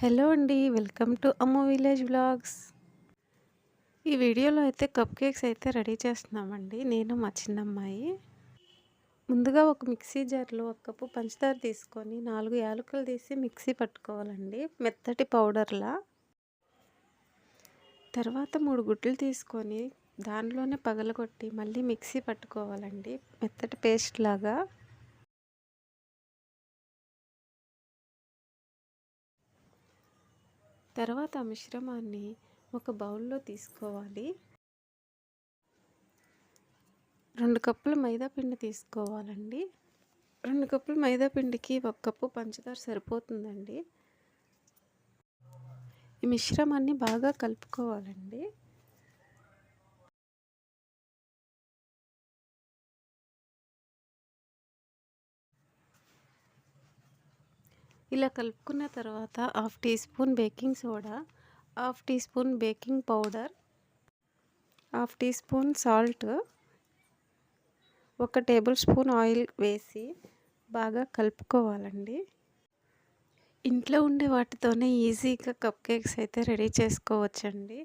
Hello అండి. Welcome to అమ్మ village vlogs. ఈ వీడియోలో అయితే కప్ కేక్స్ అయితే రెడీ చేస్తున్నామండి. నేను మా చిన్నమ్మాయి. ముందుగా ఒక మిక్సీ జార్‌లో ఒక కప్పు పంచదార తీసుకొని 4 యాలకులు తీసి మిక్సీ పట్టుకోవాలండి. మెత్తటి పౌడర్‌లా. తర్వాత 3 గుడ్లు తీసుకొని దానిలోనే పగలగొట్టి మళ్ళీ మిక్సీ పట్టుకోవాలండి. మెత్తటి పేస్ట్ లాగా. తర్వాత ఆ మిశ్రమాన్ని ఒక బౌల్‌లో తీసుకోవాలి. 2 కప్పులు మైదా పిండి తీసుకోవాలండి. 2 కప్పులు మైదా పిండికి 1 కప్పు పంచదార సరిపోతుందండి. ఈ మిశ్రమాన్ని బాగా కలుపుకోవాలండి. ఇలా కలుపుకున్న తర్వాత half teaspoon baking soda, half teaspoon baking powder, half teaspoon salt, 1 tablespoon oil వేసి బాగా కలుపుకోవాలండి. ఇంట్లో ఉండే వాటితోనే ఈజీగా కప్ కేక్స్ అయితే రెడీ చేసుకోవచ్చండి.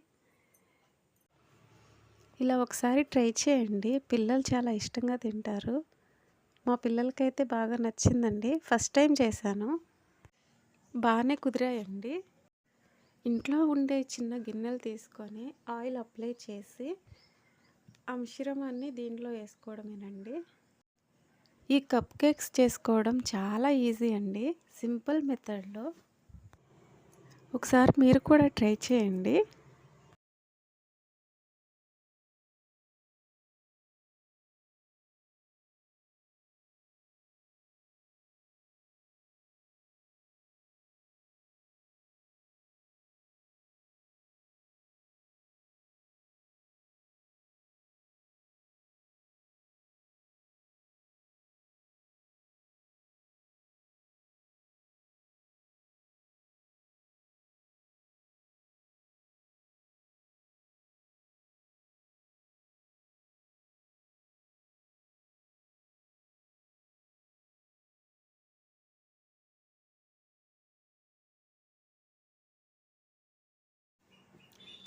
ఇలా ఒకసారి ట్రై చేయండి. పిల్లలు చాలా ఇష్టంగా తింటారు. మా పిల్లలకైతే బాగా నచ్చిందండి. ఫస్ట్ టైం చేశాను. బాగానే కుదిరాయండి. ఇంట్లో ఉండే చిన్న గిన్నెలు తీసుకొని ఆయిల్ అప్లై చేసి ఆ మిశ్రమాన్ని దీంట్లో వేసుకోవడమేనండి. ఈ కప్ కేక్స్ చేసుకోవడం చాలా ఈజీ అండి. సింపుల్ మెథడ్లో. ఒకసారి మీరు కూడా ట్రై చేయండి.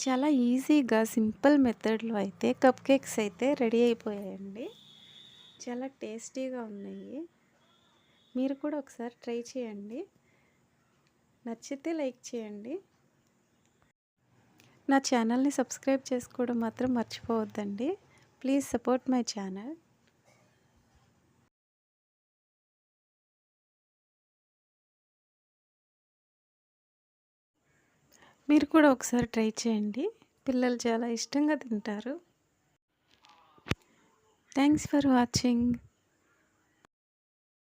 చాలా ఈజీగా సింపుల్ మెథడ్లో అయితే కప్ కేక్స్ అయితే రెడీ అయిపోయాయండి. చాలా టేస్టీగా ఉన్నాయి. మీరు కూడా ఒకసారి ట్రై చేయండి. నచ్చితే లైక్ చేయండి. నా ఛానల్ని సబ్స్క్రైబ్ చేసుకోవడం మాత్రం మర్చిపోవద్దండి. Please support my channel. మీరు కూడా ఒకసారి ట్రై చేయండి. పిల్లలు చాలా ఇష్టంగా తింటారు. Thanks for watching.